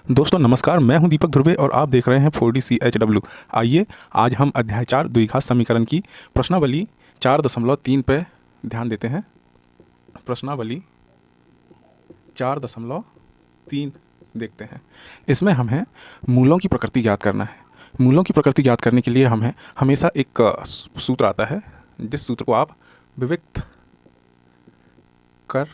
दोस्तों नमस्कार, मैं हूं दीपक ध्रुवे और आप देख रहे हैं 4DCHW। आइए आज हम अध्याय 4 द्विघात समीकरण की प्रश्नावली 4.3 पे ध्यान देते हैं। प्रश्नावली 4.3 देखते हैं। इसमें हमें मूलों की प्रकृति ज्ञात करना है। मूलों की प्रकृति ज्ञात करने के लिए हमें हमेशा एक सूत्र आता है, जिस सूत्र को आप विविक्त कर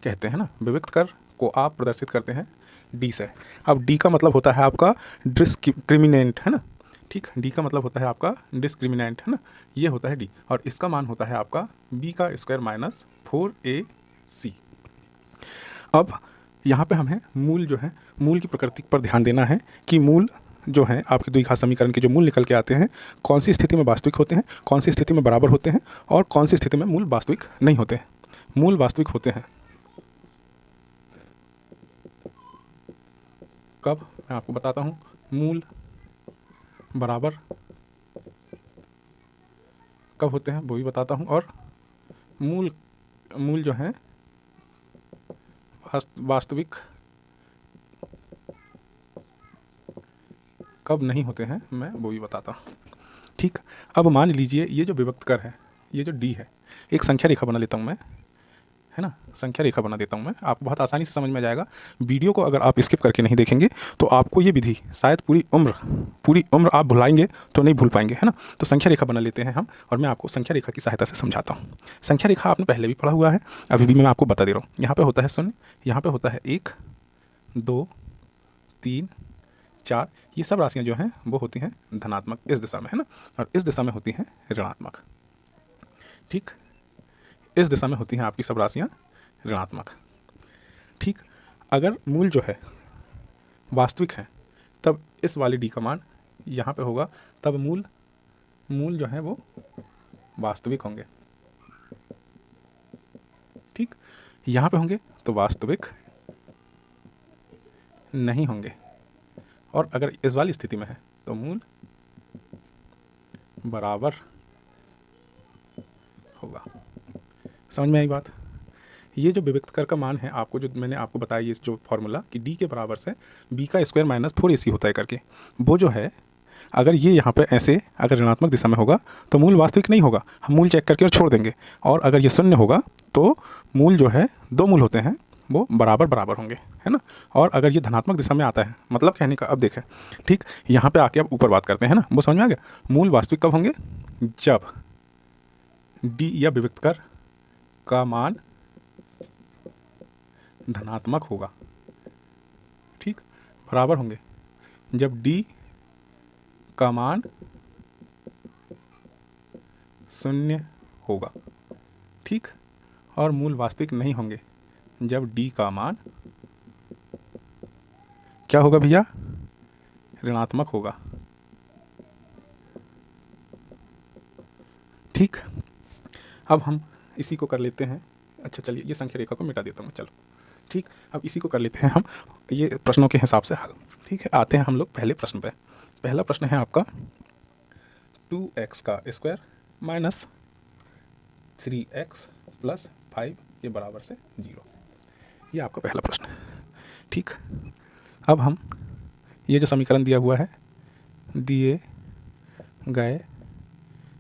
कहते हैं ना। विविक्त कर को आप प्रदर्शित करते हैं डी से। अब डी का मतलब होता है आपका डिस्क्रिमिनेंट, है ना। ठीक, डी का मतलब होता है आपका डिस्क्रिमिनेंट, है ना। ये होता है डी और इसका मान होता है आपका बी का स्क्वायर माइनस 4ac। अब यहाँ पे हमें मूल जो है, मूल की प्रकृति पर ध्यान देना है कि मूल जो है आपके द्विघात समीकरण के जो मूल निकल के आते हैं, कौन सी स्थिति में वास्तविक होते हैं, कौन सी स्थिति में बराबर होते हैं और कौन सी स्थिति में मूल वास्तविक नहीं होते हैं। मूल वास्तविक होते हैं कब, मैं आपको बताता हूँ। मूल बराबर कब होते हैं वो भी बताता हूँ, और मूल जो है वास्तविक कब नहीं होते हैं, मैं वो भी बताता हूँ। ठीक, अब मान लीजिए ये जो विभक्त कर है, ये जो डी है, एक संख्या रेखा बना लेता हूँ मैं, है ना। संख्या रेखा बना देता हूँ मैं, आपको बहुत आसानी से समझ में आ जाएगा। वीडियो को अगर आप स्किप करके नहीं देखेंगे तो आपको ये विधि शायद पूरी उम्र आप भुलाएंगे तो नहीं भूल पाएंगे, है ना। तो संख्या रेखा बना लेते हैं हम, और मैं आपको संख्या रेखा की सहायता से समझाता हूँ। संख्या रेखा आपने पहले भी पढ़ा हुआ है, अभी भी मैं आपको बता दे रहा हूँ। यहाँ पर होता है 0, यहाँ पर होता है 1, 2, 3, 4। ये सब राशियाँ जो हैं वो होती हैं धनात्मक इस दिशा में, है ना, और इस दिशा में होती हैं ऋणात्मक। ठीक, इस दिशा में होती हैं आपकी सब राशियाँ ऋणात्मक। ठीक, अगर मूल जो है वास्तविक है तब इस वाली डी का मान यहाँ पे होगा, तब मूल जो है वो वास्तविक होंगे। ठीक, यहाँ पे होंगे तो वास्तविक नहीं होंगे, और अगर इस वाली स्थिति में है तो मूल बराबर होगा। समझ में आई बात। ये जो विविक्त कर का मान है, आपको जो मैंने आपको बताया, ये जो फॉर्मूला कि डी के बराबर से बी का स्क्वायर माइनस 4ac होता है करके, वो जो है अगर ये यहाँ पे ऐसे अगर ऋणात्मक दिशा में होगा तो मूल वास्तविक नहीं होगा, हम मूल चेक करके और छोड़ देंगे। और अगर ये शून्य होगा तो मूल जो है, दो मूल होते हैं वो बराबर होंगे, है ना। और अगर ये धनात्मक दिशा में आता है, मतलब कहने का, अब देखें, ठीक, यहाँ पे आके अब ऊपर बात करते हैं ना, वो समझ में आ गया। मूल वास्तविक कब होंगे, जब डी या विविक्त कर का मान धनात्मक होगा। ठीक, बराबर होंगे जब डी का मान 0 होगा। ठीक, और मूल वास्तविक नहीं होंगे जब डी का मान क्या होगा भैया, ऋणात्मक होगा। ठीक, अब हम इसी को कर लेते हैं। अच्छा चलिए, ये संख्या रेखा को मिटा देता हूँ, चलो। ठीक, अब इसी को कर लेते हैं हम ये प्रश्नों के हिसाब से हल। ठीक है, आते हैं हम लोग पहले प्रश्न पे। पहला प्रश्न है आपका 2x का स्क्वायर माइनस 3x प्लस 5 के बराबर से 0। ये आपका पहला प्रश्न है। ठीक, अब हम ये जो समीकरण दिया हुआ है, दिए गए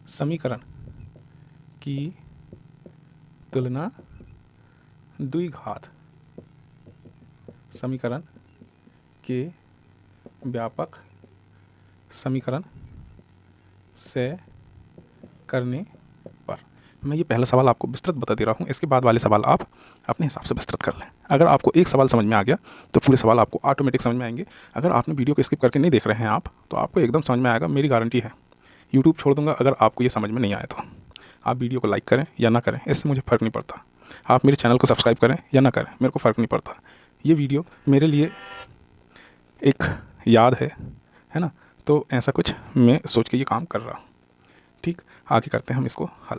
समीकरण की तुलना द्विघात समीकरण के व्यापक समीकरण से करने पर। मैं ये पहला सवाल आपको विस्तृत बता दे रहा हूँ, इसके बाद वाले सवाल आप अपने हिसाब से विस्तृत कर लें। अगर आपको एक सवाल समझ में आ गया तो पूरे सवाल आपको ऑटोमेटिक समझ में आएंगे। अगर आपने वीडियो को स्किप करके नहीं देख रहे हैं आप, तो आपको एकदम समझ में आएगा, मेरी गारंटी है। यूट्यूब छोड़ दूंगा अगर आपको ये समझ में नहीं आया तो। आप वीडियो को लाइक करें या ना करें, इससे मुझे फ़र्क नहीं पड़ता। आप मेरे चैनल को सब्सक्राइब करें या ना करें, मेरे को फ़र्क नहीं पड़ता। ये वीडियो मेरे लिए एक याद है ना। तो ऐसा कुछ मैं सोच के ये काम कर रहा हूँ। ठीक, आगे करते हैं हम इसको हल।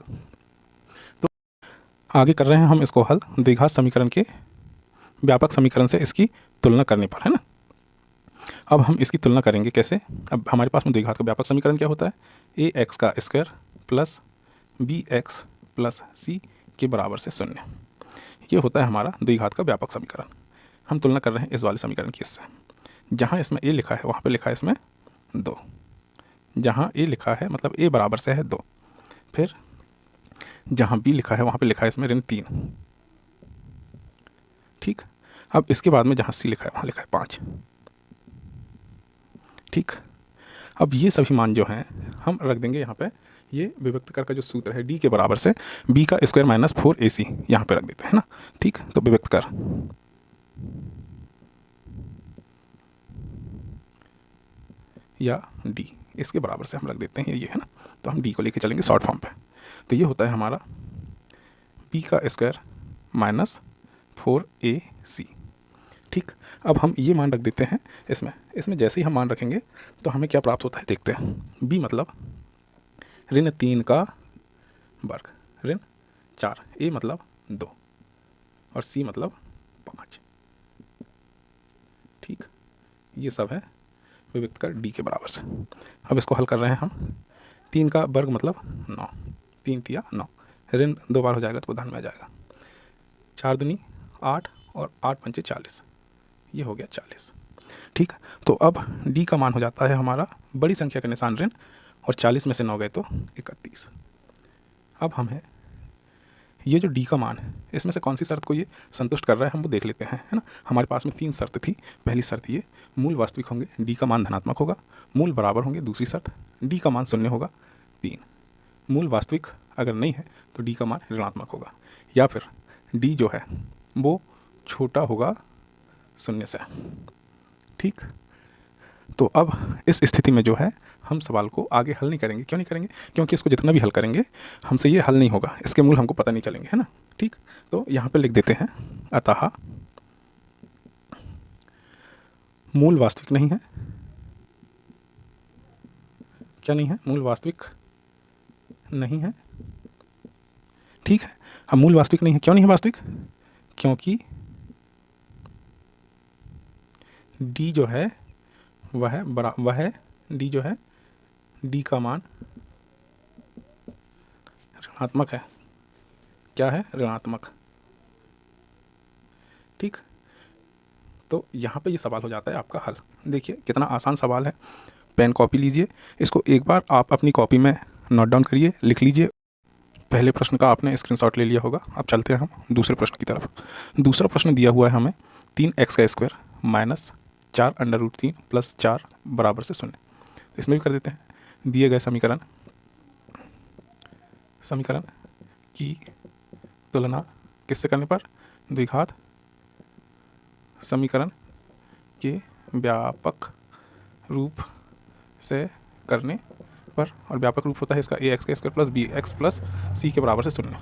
तो आगे कर रहे हैं हम इसको हल द्विघात समीकरण के व्यापक समीकरण से इसकी तुलना करने पर, है ना। अब हम इसकी तुलना करेंगे कैसे। अब हमारे पास में द्विघात का व्यापक समीकरण क्या होता है, ax का square plus bx plus c के बराबर से 0। ये होता है हमारा द्विघात का व्यापक समीकरण। हम तुलना कर रहे हैं इस वाले समीकरण की इससे। जहाँ इसमें ए लिखा है वहाँ पे लिखा है इसमें 2, जहाँ ए लिखा है मतलब ए बराबर से है 2, फिर जहाँ बी लिखा है वहाँ पे लिखा है इसमें ऋण 3। ठीक, अब इसके बाद में जहाँ सी लिखा है वहाँ लिखा है 5। ठीक, अब ये सभी मान जो हैं हम रख देंगे यहाँ पे, ये विभक्त कर का जो सूत्र है डी के बराबर से बी का स्क्वायर माइनस 4ac यहाँ पे रख देते हैं ना। ठीक, तो विभक्त कर या डी इसके बराबर से हम रख देते हैं ये है ना, तो हम डी को लेके चलेंगे शॉर्ट फॉर्म पे। तो ये होता है हमारा बी का स्क्वायर माइनस 4ac। ठीक, अब हम ये मान रख देते हैं इसमें जैसे ही हम मान रखेंगे तो हमें क्या प्राप्त होता है देखते हैं। बी मतलब ऋण 3 का वर्ग ऋण 4, ए मतलब 2 और सी मतलब 5। ठीक, ये सब है विभक्त कर डी के बराबर से। अब इसको हल कर रहे हैं हम। 3 का वर्ग मतलब 9, 3 तिया 9, ऋण 2 बार हो जाएगा तो धन में आ जाएगा। 4 दूनी 8 और 8 पंचे 40, ये हो गया 40। ठीक, तो अब डी का मान हो जाता है हमारा बड़ी संख्या का निशान ऋण और 40 में से 9 गए तो 31। अब हम है ये जो डी का मान है इसमें से कौन सी शर्त को ये संतुष्ट कर रहा है हम वो देख लेते हैं, है ना। हमारे पास में 3 शर्त थी। पहली शर्त ये मूल वास्तविक होंगे, डी का मान धनात्मक होगा, मूल बराबर होंगे। दूसरी शर्त डी का मान 0 होगा। 3 मूल वास्तविक अगर नहीं है तो डी का मान ऋणात्मक होगा, या फिर डी जो है वो छोटा होगा 0 से। ठीक, तो अब इस स्थिति में जो है हम सवाल को आगे हल नहीं करेंगे। क्यों नहीं करेंगे? क्योंकि इसको जितना भी हल करेंगे हमसे ये हल नहीं होगा, इसके मूल हमको पता नहीं चलेंगे, है ना। ठीक, तो यहाँ पे लिख देते हैं अतः मूल वास्तविक नहीं है। क्या नहीं है? मूल वास्तविक नहीं है। ठीक है, अब मूल वास्तविक नहीं है। क्यों नहीं है वास्तविक? क्योंकि डी जो है वह डी जो है डी का मान ऋणात्मक है। क्या है? ऋणात्मक। ठीक, तो यहाँ पे ये सवाल हो जाता है आपका हल। देखिए कितना आसान सवाल है। पेन कॉपी लीजिए, इसको एक बार आप अपनी कॉपी में नोट डाउन करिए, लिख लीजिए। पहले प्रश्न का आपने स्क्रीनशॉट ले लिया होगा। अब चलते हैं हम दूसरे प्रश्न की तरफ। दूसरा प्रश्न दिया हुआ है हमें 3x का square minus 4 under root 3 plus 4 बराबर से 0। इसमें भी कर देते हैं। दिए गए समीकरण की तुलना किससे करने पर? द्विघात समीकरण के व्यापक रूप से करने पर, और व्यापक रूप होता है इसका ax का square plus bx plus c के बराबर से 0।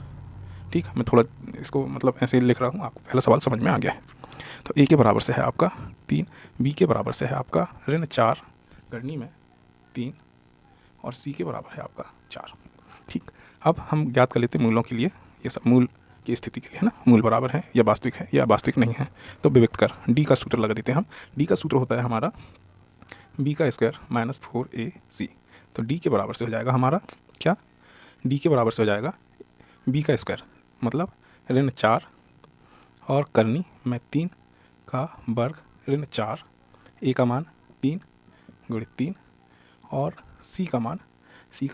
ठीक, मैं थोड़ा इसको मतलब ऐसे लिख रहा हूँ, आपको पहला सवाल समझ में आ गया है। तो a के बराबर से है आपका 3, b के बराबर से है आपका ऋण 4 करनी में 3 और c के बराबर है आपका 4। ठीक, अब हम ज्ञात कर लेते हैं मूलों के लिए, ये सब मूल की स्थिति के लिए, है ना। मूल बराबर है या वास्तविक है या वास्तविक नहीं है, तो विभक्त कर डी का सूत्र लगा देते हैं हम। डी का सूत्र होता है हमारा बी का स्क्वायर माइनस 4ac। तो डी के बराबर से हो जाएगा हमारा क्या? डी के बराबर से हो जाएगा बी का स्क्वायर मतलब ऋण 4 और करनी में 3 का वर्ग ऋण 4, ए का मान 3 गुणित 3 और सी का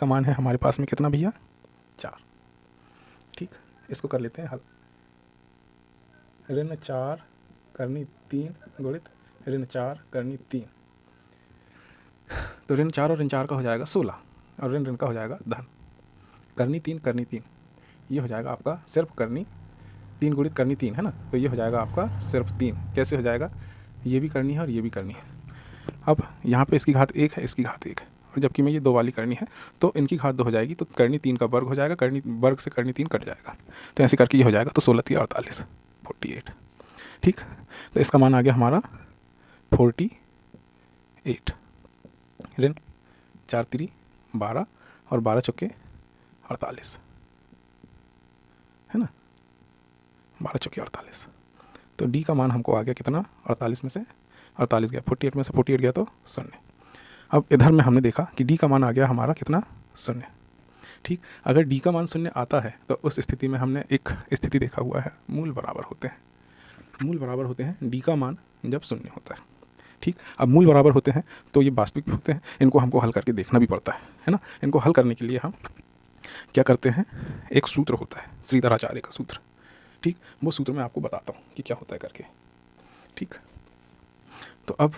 मान है हमारे पास में कितना भैया? 4। ठीक, इसको कर लेते हैं हल। ऋण 4 करनी 3 गुणित ऋण 4 करनी 3, तो ऋण 4 और ऋण 4 का हो जाएगा 16 और ऋण का हो जाएगा धन। करनी 3 ये हो जाएगा आपका सिर्फ करनी 3 गुणित करनी 3, है ना। तो ये हो जाएगा आपका सिर्फ 3। कैसे हो जाएगा? ये भी करनी है और ये भी करनी है। अब यहाँ पे इसकी घात 1 है, इसकी घात 1 है, और जबकि मैं ये 2 वाली करनी है तो इनकी घात 2 हो जाएगी, तो करनी 3 का वर्ग हो जाएगा, करनी वर्ग से करनी 3 कट जाएगा, तो ऐसे करके ये हो जाएगा। तो 16 3 48 48। ठीक, तो इसका मान आ गया हमारा 48। ऋण 4 3 12 और 12 चौके 48, है ना। 12 चौके 48, तो डी का मान हमको आ गया कितना? 48 में से 48 गया, 48 में से 48 गया तो 0। अब इधर में हमने देखा कि डी का मान आ गया हमारा कितना? 0। ठीक, अगर डी का मान 0 आता है तो उस स्थिति में हमने एक स्थिति देखा हुआ है, मूल बराबर होते हैं। मूल बराबर होते हैं डी का मान जब 0 होता है। ठीक, अब मूल बराबर होते हैं तो ये वास्तविक भी होते हैं, इनको हमको हल करके देखना भी पड़ता है ना। इनको हल करने के लिए हम क्या करते हैं, एक सूत्र होता है श्रीधराचार्य का सूत्र, ठीक, वो सूत्र मैं आपको बताता हूँ कि क्या होता है करके। ठीक, तो अब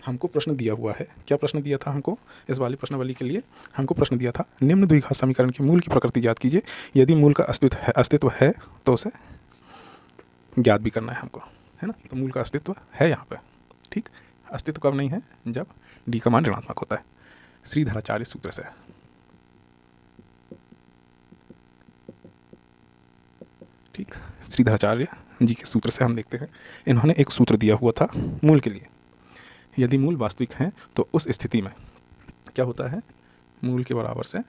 हमको प्रश्न दिया हुआ है, क्या प्रश्न दिया था हमको, इस वाली प्रश्नावली के लिए हमको प्रश्न दिया था, निम्न द्विघात समीकरण के मूल की प्रकृति ज्ञात कीजिए, यदि मूल का अस्तित्व है तो उसे ज्ञात भी करना है हमको, है ना। तो मूल का अस्तित्व है यहाँ पे, ठीक, अस्तित्व कब नहीं है, जब डी का मान ऋणात्मक होता है, श्रीधराचार्य सूत्र से। ठीक, श्रीधराचार्य जी के सूत्र से हम देखते हैं, इन्होंने एक सूत्र दिया हुआ था मूल के लिए, यदि मूल वास्तविक हैं तो उस स्थिति में क्या होता है, मूल के बराबर से,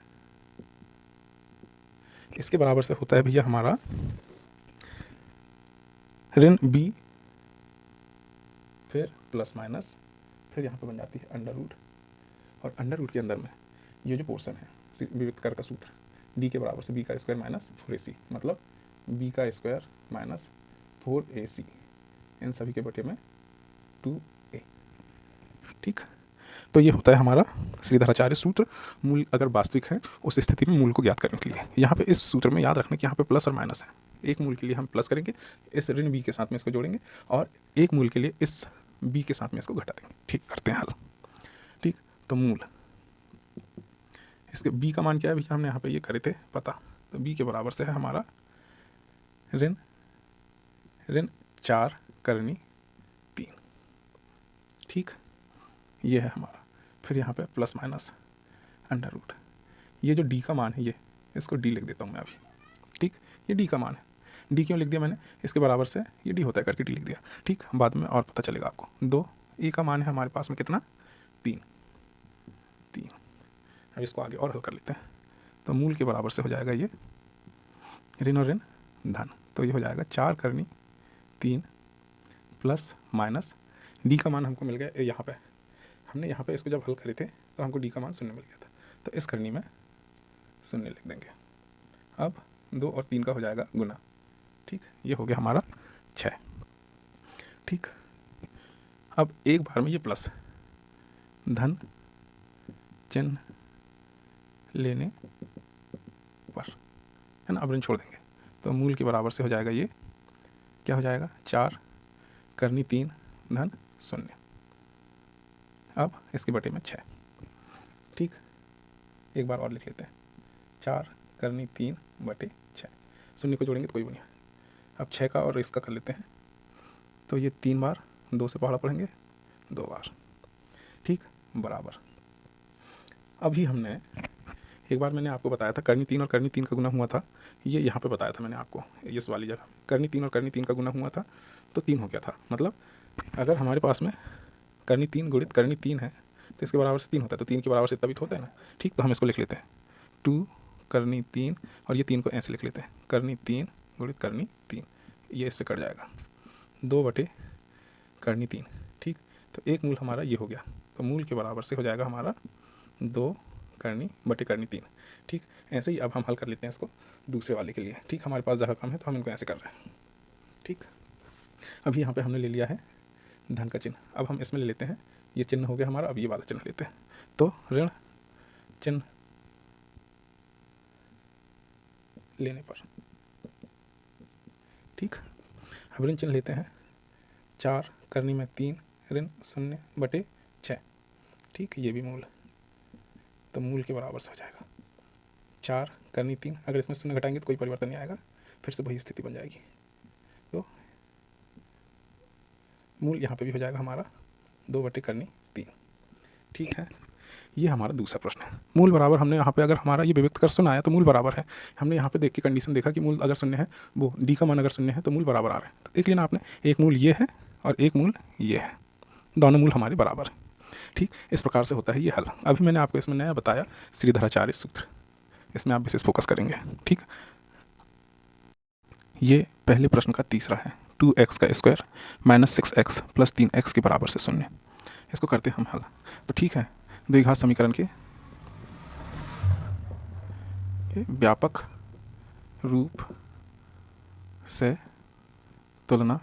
इसके बराबर से होता है भैया हमारा ऋण बी, फिर प्लस माइनस, फिर यहाँ पे बन जाती है अंडर रूट, और अंडर रूट के अंदर में ये जो पोर्शन है विविध कर का सूत्र, डी के बराबर से बी का स्क्वायर माइनस 4ac, मतलब बी का स्क्वायर माइनस 4ac, इन सभी के बटे में 2a। ठीक, तो ये होता है हमारा श्रीधराचार्य सूत्र, मूल अगर वास्तविक है उस स्थिति में मूल को ज्ञात करने के लिए। यहाँ पे इस सूत्र में याद रखना कि यहाँ पे प्लस और माइनस है, एक मूल के लिए हम प्लस करेंगे, इस ऋण बी के साथ में इसको जोड़ेंगे, और एक मूल के लिए इस बी के साथ में इसको घटा देंगे। ठीक, करते हैं हल। ठीक, तो मूल, इसके बी का मान क्या है भैया, हमने यहाँ पे ये करे थे पता, तो बी के बराबर से है हमारा ऋण 4 करनी 3। ठीक, ये है हमारा, फिर यहाँ पे प्लस माइनस अंडर रूट, ये जो डी का मान है ये, इसको डी लिख देता हूँ मैं अभी। ठीक, ये डी का मान है, डी क्यों लिख दिया मैंने, इसके बराबर से ये डी होता है करके डी लिख दिया। ठीक, बाद में और पता चलेगा आपको। 2 ए का मान है हमारे पास में कितना, 3। अब इसको आगे और हल कर लेते हैं, तो मूल के बराबर से हो जाएगा ये ऋण और ऋण धन, तो ये हो जाएगा 4 करनी 3 प्लस माइनस, डी का मान हमको मिल गया यहाँ पे, हमने यहाँ पे इसको जब हल करे थे तो हमको डी का मान 0 मिल गया था, तो इस करनी में 0 लिख देंगे। अब 2 और 3 का हो जाएगा गुना। ठीक, ये हो गया हमारा 6। ठीक, अब एक बार में ये प्लस धन चिन्ह लेने पर, है ना, अब ऋण छोड़ देंगे, तो मूल के बराबर से हो जाएगा ये, क्या हो जाएगा, 4 करनी 3 धन 0, अब इसके बटे में 6। ठीक, एक बार और लिख लेते हैं, 4 करनी 3 बटे 6, 0 को जोड़ेंगे तो कोई भी नहीं। अब 6 का और इसका कर लेते हैं, तो ये 3 बार 2 से पहाड़ा पढ़ेंगे 2 बार। ठीक, बराबर, अभी हमने एक बार मैंने आपको बताया था करनी 3 और करनी 3 का गुना हुआ था, ये यहाँ पे बताया था मैंने आपको, इस वाली जगह करनी 3 और करनी 3 का गुना हुआ था तो 3 हो गया था, मतलब अगर हमारे पास में करनी 3 गुणित करनी 3 है तो इसके बराबर से 3 होता है, तो 3 के बराबर से इतना भी होता है ना। ठीक, तो हम इसको लिख लेते हैं 2 करनी 3, और ये 3 को ऐसे लिख लेते हैं, करनी 3 गुणित करनी 3, ये इससे कट जाएगा 2 बटे करनी 3। ठीक, तो एक मूल हमारा ये हो गया, तो मूल के बराबर से हो जाएगा हमारा 2 करनी बटे करनी 3। ठीक, ऐसे ही अब हम हल कर लेते हैं इसको दूसरे वाले के लिए। ठीक, हमारे पास जगह कम है तो हम इनको ऐसे कर रहे हैं। ठीक, अभी यहाँ पे हमने ले लिया है धन का चिन्ह, अब हम इसमें ले लेते हैं, ये चिन्ह हो गया हमारा, अब ये वाला चिन्ह लेते हैं, तो ऋण चिन्ह लेने पर। ठीक, अब ऋण चिन्ह लेते हैं, 4 करनी में 3 ऋण 0 बटे 6। ठीक, ये भी मूल, तो मूल के बराबर से हो जाएगा 4 करनी 3, अगर इसमें 0 घटाएंगे तो कोई परिवर्तन नहीं आएगा, फिर से वही स्थिति बन जाएगी, तो मूल यहाँ पे भी हो जाएगा हमारा 2 बटे करनी 3। ठीक है, ये हमारा दूसरा प्रश्न है। मूल बराबर हमने यहाँ पे अगर हमारा ये विविक्त कर 0 आया तो मूल बराबर है, हमने यहाँ पे देख के कंडीशन देखा कि मूल अगर 0 है, वो डी का मान अगर 0 है तो मूल बराबर आ रहे हैं, तो देख लेना आपने, एक मूल ये है और एक मूल ये है, दोनों मूल हमारे बराबर है। ठीक, इस प्रकार से होता है ये हल। अभी मैंने आपको इसमें नया बताया श्रीधराचार्य सूत्र, इसमें आप विशेष फोकस करेंगे। ठीक, ये पहले प्रश्न का तीसरा है, 2x का square minus 6x plus 3x के बराबर से 0, इसको करते हैं हम हल। तो ठीक है, द्विघात समीकरण के व्यापक रूप से तुलना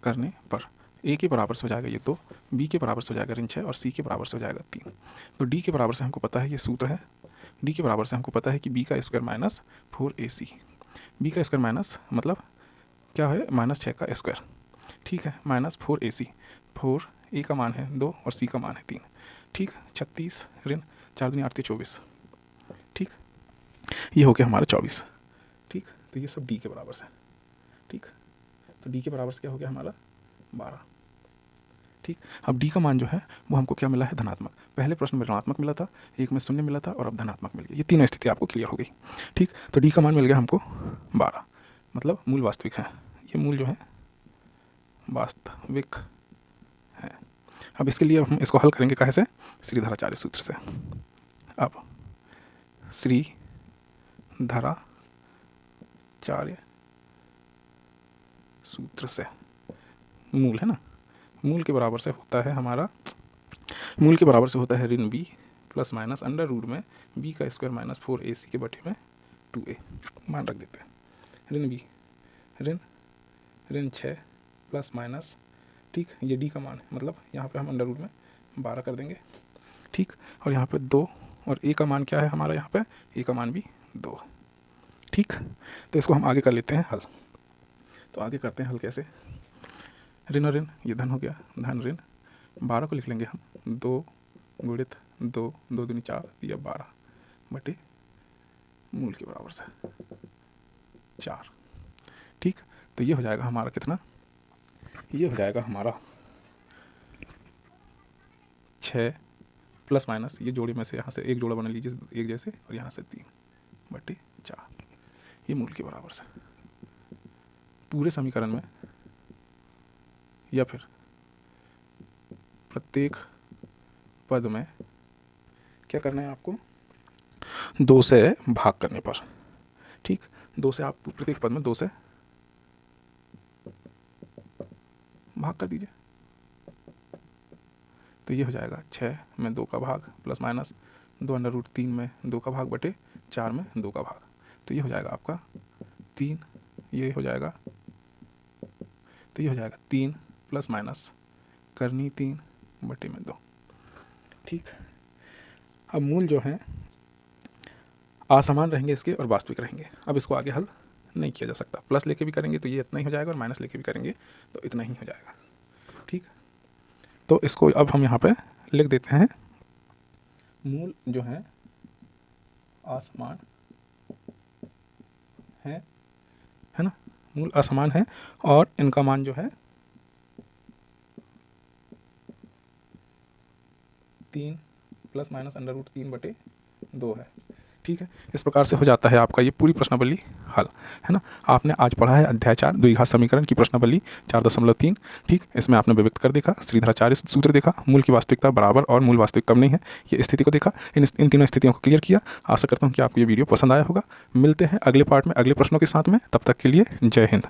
करने पर, ए के बराबर से हो जाएगा ये 2, बी के बराबर से हो जाएगा ऋण 6 और सी के बराबर से हो जाएगा 3। तो डी के बराबर से हमको पता है ये सूत्र है, डी के बराबर से हमको पता है कि बी का स्क्वायर माइनस 4ac, बी का स्क्वायर माइनस मतलब क्या है -6 का स्क्वायर, ठीक है, -4ac, 4 ए का मान है 2 और सी का मान है 3, ठीक, 36 ऋण 4 दूनी 8 24, ठीक, ये हो गया हमारा 24, ठीक। तो ये सब डी के बराबर से, ठीक। तो डी के बराबर से क्या हो गया हमारा 12, ठीक। अब डी का मान जो है वो हमको क्या मिला है, धनात्मक। पहले प्रश्न में ऋणात्मक मिला था, एक में शून्य मिला था और अब धनात्मक मिल गया। ये तीनों स्थिति आपको क्लियर हो गई, ठीक। तो डी का मान मिल गया हमको 12, मतलब मूल वास्तविक है, ये मूल जो है वास्तविक है। अब इसके लिए हम इसको हल करेंगे कैसे, श्रीधराचार्य सूत्र से। अब श्रीधराचार्य सूत्र से मूल है ना, मूल के बराबर से होता है हमारा, मूल के बराबर से होता है ऋण B plus minus under root में बी का स्क्वायर माइनस 4ac के बटे में 2a, मान रख देते हैं। ऋण बी ऋण 6 प्लस माइनस, ठीक, ये डी का मान है, मतलब यहाँ पे हम अंडर रूट में 12 कर देंगे, ठीक। और यहाँ पे 2 और ए का मान क्या है हमारा, यहाँ पे ए का मान भी 2, ठीक। तो इसको हम आगे कर लेते हैं हल। तो आगे करते हैं हल कैसे, ऋण और ऋण ये धन हो गया, धन ऋण 12 को लिख लेंगे हम 2 गुणित 2, 2 दूनी 4 दिया 12 बटे मूल के बराबर से 4, ठीक। तो ये हो जाएगा हमारा कितना, ये हो जाएगा हमारा 6 प्लस माइनस ये जोड़े में से यहाँ से एक जोड़ा बना लीजिए एक जैसे, और यहाँ से 3 बटे 4, ये मूल के बराबर से। पूरे समीकरण में या फिर प्रत्येक पद में क्या करना है आपको, 2 से भाग करने पर, ठीक। 2 से आप प्रत्येक पद में 2 से भाग कर दीजिए। तो ये हो जाएगा 6 में 2 का भाग प्लस माइनस 2 अंडर रूट 3 में 2 का भाग बटे 4 में 2 का भाग। तो ये हो जाएगा आपका 3, ये हो जाएगा, तो ये हो जाएगा 3 प्लस माइनस करनी 3 बटे में 2, ठीक। अब मूल जो हैं असमान रहेंगे इसके और वास्तविक रहेंगे। अब इसको आगे हल नहीं किया जा सकता, प्लस लेके भी करेंगे तो ये इतना ही हो जाएगा और माइनस लेके भी करेंगे तो इतना ही हो जाएगा, ठीक। तो इसको अब हम यहाँ पे लिख देते हैं, मूल जो है असमान है ना, मूल असमान है और इनका मान जो है 3 प्लस माइनस अंडर रूट 3 बटे 2 है, ठीक है। इस प्रकार से हो जाता है आपका ये पूरी प्रश्नावली हल, है ना। आपने आज पढ़ा है अध्याय 4 द्विघात समीकरण की प्रश्नावली 4.3, ठीक। इसमें आपने व्यक्त कर देखा, श्रीधराचार्य सूत्र देखा, मूल की वास्तविकता बराबर और मूल वास्तविक कम नहीं है, ये स्थिति को देखा, इन तीनों स्थितियों को क्लियर किया। आशा करता हूँ कि आपको ये वीडियो पसंद आया होगा। मिलते हैं अगले पार्ट में अगले प्रश्नों के साथ में, तब तक के लिए जय हिंद।